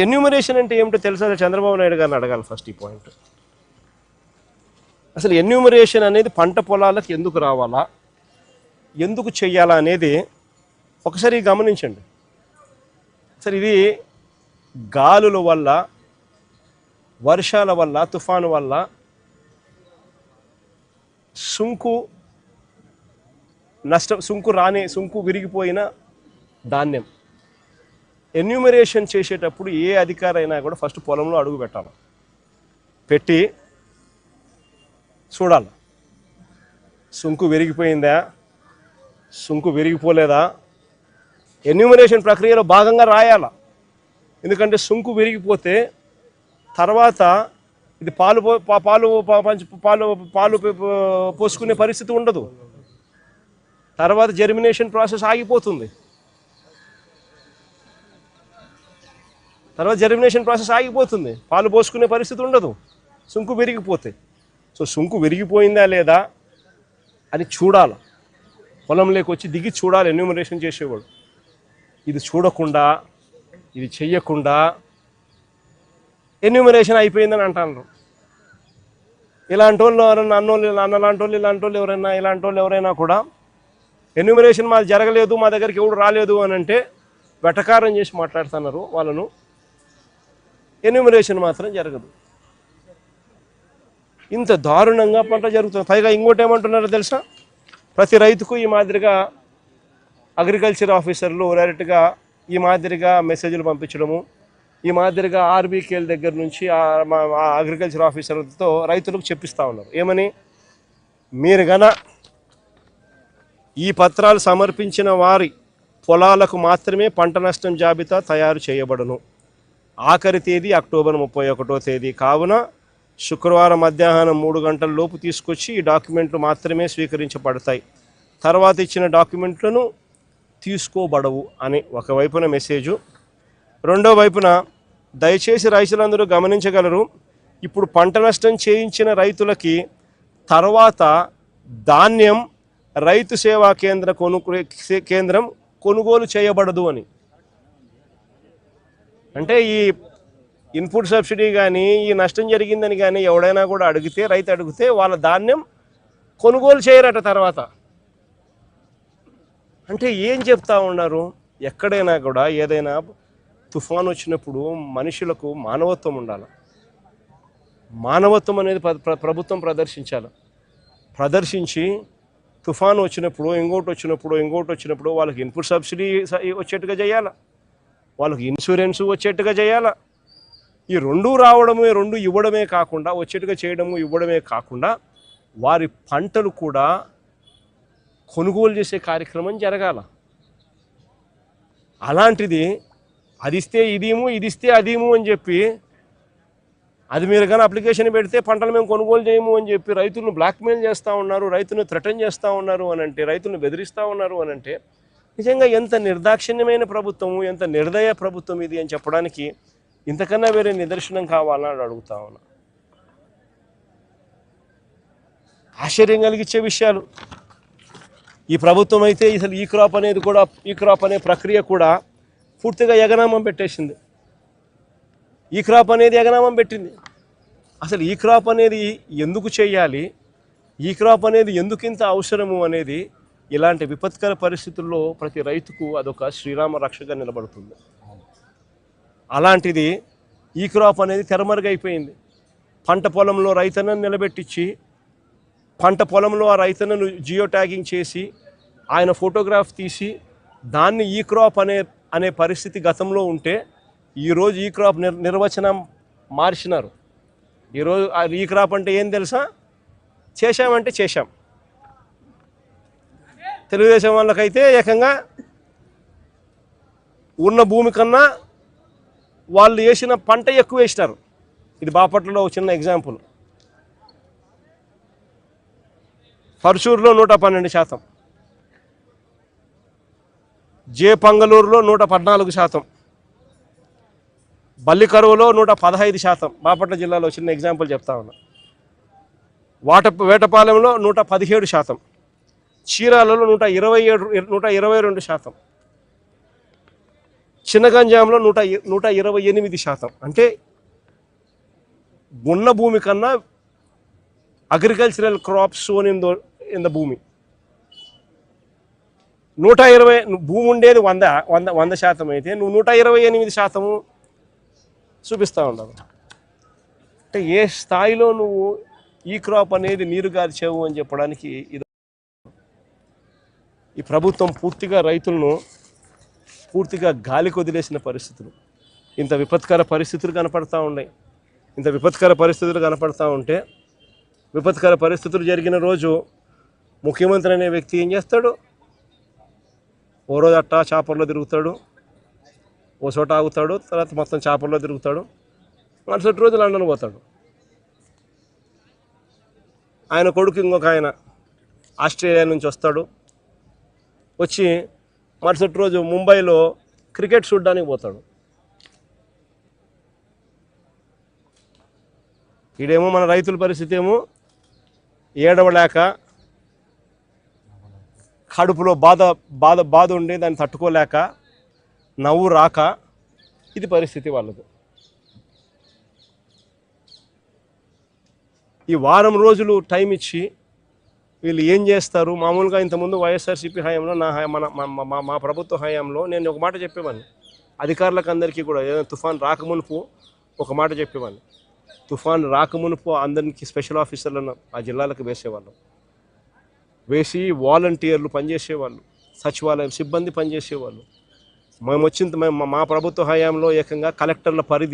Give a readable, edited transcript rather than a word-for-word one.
Enumeration అంటే ఏమిటో తెలుసా? చంద్రబాబు నాయుడు గారిని అడగాలి ఫస్ట్ ఈ పాయింట్. అసలు ఎన్యూమరేషన్ అనేది పంట పొలాలకు ఎందుకు రావాలా, ఎందుకు చెయ్యాలా అనేది ఒకసారి గమనించండి. సరే, ఇది గాలుల వల్ల, వర్షాల వల్ల, తుఫాను వల్ల సుంకు విరిగిపోయిన ధాన్యం ఎన్యూమరేషన్ చేసేటప్పుడు ఏ అధికారైనా కూడా ఫస్ట్ పొలంలో అడుగు పెట్టాలి, పెట్టి చూడాలి సుంకు విరిగిపోయిందా, సుంకు విరిగిపోలేదా. ఎన్యూమరేషన్ ప్రక్రియలో భాగంగా రాయాల. ఎందుకంటే సుంకు విరిగిపోతే తర్వాత ఇది పాలు పోసుకునే పరిస్థితి ఉండదు. తర్వాత జర్మినేషన్ ప్రాసెస్ ఆగిపోతుంది. పాలు పోసుకునే పరిస్థితి ఉండదు సుంకు విరిగిపోతే. సో సుంకు విరిగిపోయిందా లేదా అని చూడాలి, పొలంలోకి వచ్చి దిగి చూడాలి ఎన్యూమరేషన్ చేసేవాడు. ఇది చూడకుండా, ఇది చెయ్యకుండా ఎన్యూమరేషన్ అయిపోయిందని అంటారు. ఇలాంటి వాళ్ళు ఎవరైనా ఇలాంటి వాళ్ళు ఎవరైనా కూడా ఎన్యూమరేషన్ మాది జరగలేదు, మా దగ్గరికి ఎవడు రాలేదు అని అంటే వెటకారం చేసి మాట్లాడుతున్నారు వాళ్ళను. ఎన్యూమరేషన్ మాత్రం జరగదు. ఇంత దారుణంగా పంట జరుగుతుంది. పైగా ఇంకోటి ఏమంటున్నారో తెలుసా? ప్రతి రైతుకు ఈ మాదిరిగా అగ్రికల్చర్ ఆఫీసర్లు డైరెక్ట్గా ఈ మాదిరిగా మెసేజ్లు పంపించడము, ఈ మాదిరిగా ఆర్బీకేల దగ్గర నుంచి అగ్రికల్చర్ ఆఫీసర్లతో రైతులకు చెప్పిస్తూ ఉన్నారు. ఏమని? మీరు గన ఈ పత్రాలు సమర్పించిన వారి పొలాలకు మాత్రమే పంట నష్టం జాబితా తయారు చేయబడును. ఆఖరి తేదీ అక్టోబర్ 31వ తేదీ కావున శుక్రవారం మధ్యాహ్నం 3 గంటల లోపు తీసుకొచ్చి ఈ డాక్యుమెంట్లు మాత్రమే స్వీకరించబడతాయి. తర్వాత ఇచ్చిన డాక్యుమెంట్లను తీసుకోబడవు అని ఒకవైపున మెసేజు. రెండో వైపున దయచేసి రైతులందరూ గమనించగలరు, ఇప్పుడు పంట నష్టం చేయించిన రైతులకి తర్వాత ధాన్యం రైతు సేవా కేంద్రం కొనుగోలు చేయబడదు అని. అంటే ఈ ఇన్పుట్ సబ్సిడీ కానీ, ఈ నష్టం జరిగిందని కానీ ఎవడైనా కూడా రైతు అడిగితే వాళ్ళ ధాన్యం కొనుగోలు చేయరట తర్వాత. అంటే ఏం చెప్తా ఉన్నారు? ఎక్కడైనా కూడా ఏదైనా తుఫాను వచ్చినప్పుడు మనుషులకు మానవత్వం ఉండాలి. మానవత్వం అనేది ప్రభుత్వం ప్రదర్శించి తుఫాను వచ్చినప్పుడు, ఇంకోటి వచ్చినప్పుడు వాళ్ళకి ఇన్పుట్ సబ్సిడీ వచ్చేట్టుగా చేయాలి, వాళ్ళకి ఇన్సూరెన్స్ వచ్చేట్టుగా చేయాలి. ఈ రెండు రావడమే, రెండు ఇవ్వడమే కాకుండా, వచ్చేట్టుగా చేయడము ఇవ్వడమే కాకుండా వారి పంటలు కూడా కొనుగోలు చేసే కార్యక్రమం జరగాల. అలాంటిది అది ఇస్తే ఇదేమో, ఇది ఇస్తే అదేమో అని చెప్పి, అది మీరు కానీ అప్లికేషన్ పెడితే పంటలు మేము కొనుగోలు చేయము అని చెప్పి రైతులను బ్లాక్మెయిల్ చేస్తూ ఉన్నారు, రైతులను థ్రెటన్ చేస్తూ ఉన్నారు అని అంటే, రైతులను బెదిరిస్తూ ఉన్నారు అని అంటే నిజంగా ఎంత నిర్దాక్షిణ్యమైన ప్రభుత్వము, ఎంత నిర్దయ ప్రభుత్వం ఇది అని చెప్పడానికి ఇంతకన్నా వేరే నిదర్శనం కావాలని అడుగుతా ఉన్నా. ఆశ్చర్యం కలిగించే విషయాలు. ఈ ప్రభుత్వం అయితే అసలు ఈ క్రాప్ అనే ప్రక్రియ కూడా పూర్తిగా ఎగనామం పెట్టేసింది. ఈ క్రాప్ అనేది ఎగనామం పెట్టింది. అసలు ఈ క్రాప్ అనేది ఎందుకు చేయాలి, ఈ క్రాప్ అనేది ఎందుకు ఇంత అవసరము అనేది ఇలాంటి విపత్కర పరిస్థితుల్లో ప్రతి రైతుకు అదొక శ్రీరామ రక్షగా నిలబడుతుంది. అలాంటిది ఈ క్రాప్ అనేది తెరమరుగైపోయింది. పంట పొలంలో రైతన్నను నిలబెట్టించి, పంట పొలంలో ఆ రైతన్నను జియో ట్యాగింగ్ చేసి, ఆయన ఫోటోగ్రాఫ్ తీసి దాన్ని ఈ క్రాప్ అనే పరిస్థితి గతంలో ఉంటే, ఈరోజు ఈ క్రాప్ నిర్వచనం మార్చినారు. ఈరోజు ఈ క్రాప్ అంటే ఏం తెలుసా? చేశామంటే చేశాం. తెలుగుదేశం వాళ్ళకైతే ఏకంగా ఉన్న భూమి కన్నా వాళ్ళు వేసిన పంట ఎక్కువ వేసినారు. ఇది బాపట్లలో ఒక చిన్న ఎగ్జాంపుల్. పర్చూరులో 112%, పంగళూరులో 114%, బల్లికరువులో 115%. బాపట్ల జిల్లాలో చిన్న ఎగ్జాంపుల్ చెప్తా ఉన్నా. వేటపాలెంలో 117%, చీరాలలో 122%, చిన్న గంజాంలో 128%. అంటే ఉన్న భూమి కన్నా agricultural crops sown in the భూమి 120 భూమి ఉండేది 100% అయితే నువ్వు 128% చూపిస్తూ ఉండవు. అంటే ఏ స్థాయిలో నువ్వు ఈ క్రాప్ అనేది నీరు గార్చావు అని చెప్పడానికి ఇది. ఈ ప్రభుత్వం పూర్తిగా రైతులను పూర్తిగా గాలికి వదిలేసిన పరిస్థితులు, ఇంత విపత్కర పరిస్థితులు కనపడతా ఉన్నాయి. ఇంత విపత్కర పరిస్థితులు కనపడతా ఉంటే, విపత్కర పరిస్థితులు జరిగిన రోజు ముఖ్యమంత్రి అనే వ్యక్తి ఏం చేస్తాడు? ఓ రోజు అట్టా చాపర్లో తిరుగుతాడు, ఓ చోట ఆగుతాడు, తర్వాత మొత్తం చాపర్లో తిరుగుతాడు, మరుసటి రోజు లండన్ పోతాడు. ఆయన కొడుకు ఇంకొక ఆయన ఆస్ట్రేలియా నుంచి వస్తాడు, వచ్చి మరుసటి రోజు ముంబైలో క్రికెట్ చూడడానికి పోతాడు. ఈడేమో మన రైతుల పరిస్థితి ఏమో ఏడవలేక, కడుపులో బాధ ఉండి దాన్ని తట్టుకోలేక, నవ్వు రాక, ఇది పరిస్థితి వాళ్ళది. ఈ వారం రోజులు టైం ఇచ్చి వీళ్ళు ఏం చేస్తారు? మామూలుగా ఇంతకుముందు వైఎస్ఆర్సీపీ హయాంలో మా ప్రభుత్వ హయాంలో నేను ఒక మాట చెప్పేవాడిని అధికారులకు అందరికీ కూడా. ఏదైనా తుఫాన్ రాకమునుపు ఒక మాట చెప్పేవాడిని, తుఫాన్ రాకమునుపు అందరికీ స్పెషల్ ఆఫీసర్లను ఆ జిల్లాలకు వేసేవాళ్ళం. వేసి వాలంటీర్లు పనిచేసేవాళ్ళు, సచివాలయం సిబ్బంది పనిచేసేవాళ్ళు. మా ప్రభుత్వ హయాంలో ఏకంగా కలెక్టర్ల పరిధి